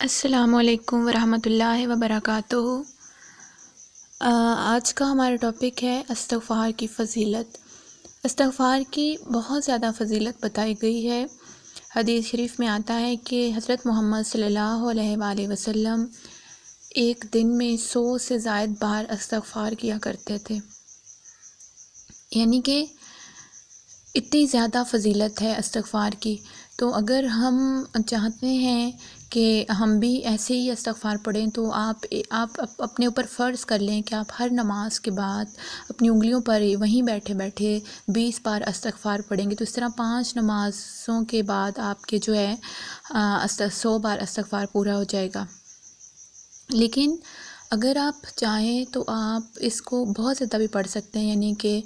السلام علیکم ورحمۃ اللہ وبرکاتہ۔ آج کا ہمارا ٹاپک ہے استغفار کی فضیلت۔ استغفار کی بہت زیادہ فضیلت بتائی گئی ہے۔ حدیث شریف میں آتا ہے کہ حضرت محمد صلی اللہ علیہ وآلہ وسلم ایک دن میں 100 سے زائد بار استغفار کیا کرتے تھے، یعنی کہ اتنی زیادہ فضیلت ہے استغفار کی۔ تو اگر ہم چاہتے ہیں کہ ہم بھی ایسے ہی استغفار پڑھیں تو آپ اپنے اوپر فرض کر لیں کہ آپ ہر نماز کے بعد اپنی انگلیوں پر وہیں بیٹھے بیٹھے 20 بار استغفار پڑھیں گے، تو اس طرح 5 نمازوں کے بعد آپ کے جو ہے 100 بار استغفار پورا ہو جائے گا۔ لیکن اگر آپ چاہیں تو آپ اس کو بہت زیادہ بھی پڑھ سکتے ہیں، یعنی کہ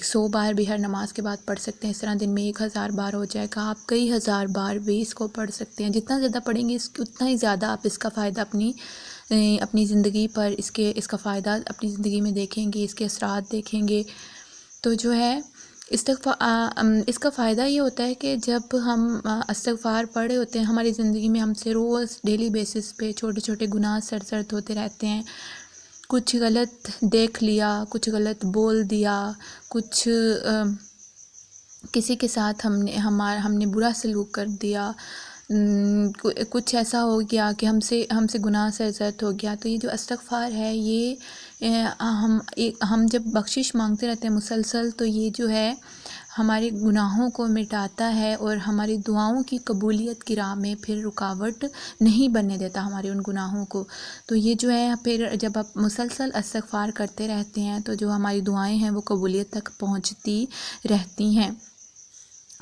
100 بار بھی ہر نماز کے بعد پڑھ سکتے ہیں۔ اس طرح دن میں 1000 بار ہو جائے گا، آپ کئی ہزار بار بھی اس کو پڑھ سکتے ہیں۔ جتنا زیادہ پڑھیں گے اتنا ہی زیادہ آپ اس کا فائدہ اپنی زندگی پر اس کا فائدہ اپنی زندگی میں دیکھیں گے، اس کے اثرات دیکھیں گے۔ تو جو ہے اس کا فائدہ یہ ہوتا ہے کہ جب ہم استغفار پڑھ رہے ہوتے ہیں، ہماری زندگی میں ہم سے روز ڈیلی بیسس پہ چھوٹے چھوٹے گناہ سرزد ہوتے رہتے ہیں۔ کچھ غلط دیکھ لیا، کچھ غلط بول دیا، کچھ کسی کے ساتھ ہم نے برا سلوک کر دیا، کچھ ایسا ہو گیا کہ ہم سے گناہ سرزد ہو گیا۔ تو یہ جو استغفار ہے، یہ ہم جب بخشش مانگتے رہتے ہیں مسلسل، تو یہ جو ہے ہمارے گناہوں کو مٹاتا ہے اور ہماری دعاؤں کی قبولیت کی راہ میں پھر رکاوٹ نہیں بننے دیتا ہمارے ان گناہوں کو۔ تو یہ جو ہے پھر جب آپ مسلسل استغفار کرتے رہتے ہیں تو جو ہماری دعائیں ہیں وہ قبولیت تک پہنچتی رہتی ہیں۔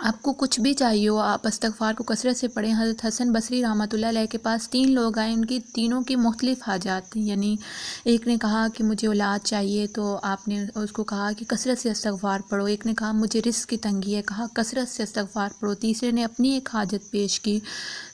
آپ کو کچھ بھی چاہیے ہو، آپ استغفار کو کثرت سے پڑھیں۔ حضرت حسن بصری رحمۃ اللہ علیہ کے پاس 3 لوگ آئے، ان کی تینوں کی مختلف حاجات تھیں۔ یعنی ایک نے کہا کہ مجھے اولاد چاہیے، تو آپ نے اس کو کہا کہ کثرت سے استغفار پڑھو۔ ایک نے کہا مجھے رزق کی تنگی ہے، کہا کثرت سے استغفار پڑھو۔ تیسرے نے اپنی ایک حاجت پیش کی،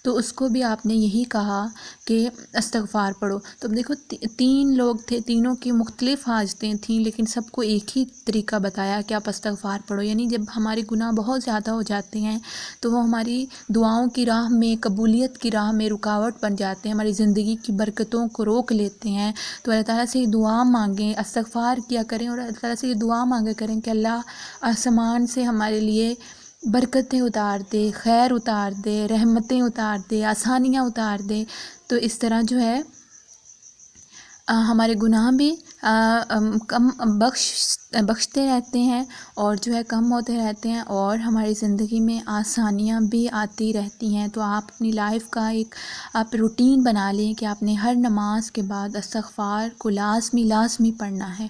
تو اس کو بھی آپ نے یہی کہا کہ استغفار پڑھو۔ تو دیکھو 3 لوگ تھے، تینوں کی مختلف حاجتیں تھیں، لیکن سب کو ایک ہی طریقہ بتایا کہ آپ استغفار پڑھو۔ یعنی جب ہمارے گناہ بہت زیادہ ہو جاتے ہیں تو وہ ہماری دعاؤں کی راہ میں، قبولیت کی راہ میں رکاوٹ بن جاتے ہیں، ہماری زندگی کی برکتوں کو روک لیتے ہیں۔ تو اللہ تعالیٰ سے یہ دعا مانگیں، استغفار کیا کریں اور اللہ تعالیٰ سے یہ دعا مانگا کریں کہ اللہ آسمان سے ہمارے لیے برکتیں اتار دے، خیر اتار دے، رحمتیں اتار دے، آسانیاں اتار دے۔ تو اس طرح جو ہے ہمارے گناہ بھی کم بخشتے رہتے ہیں اور جو ہے کم ہوتے رہتے ہیں، اور ہماری زندگی میں آسانیاں بھی آتی رہتی ہیں۔ تو آپ اپنی لائف کا ایک روٹین بنا لیں کہ آپ نے ہر نماز کے بعد استغفار کو لازمی پڑھنا ہے۔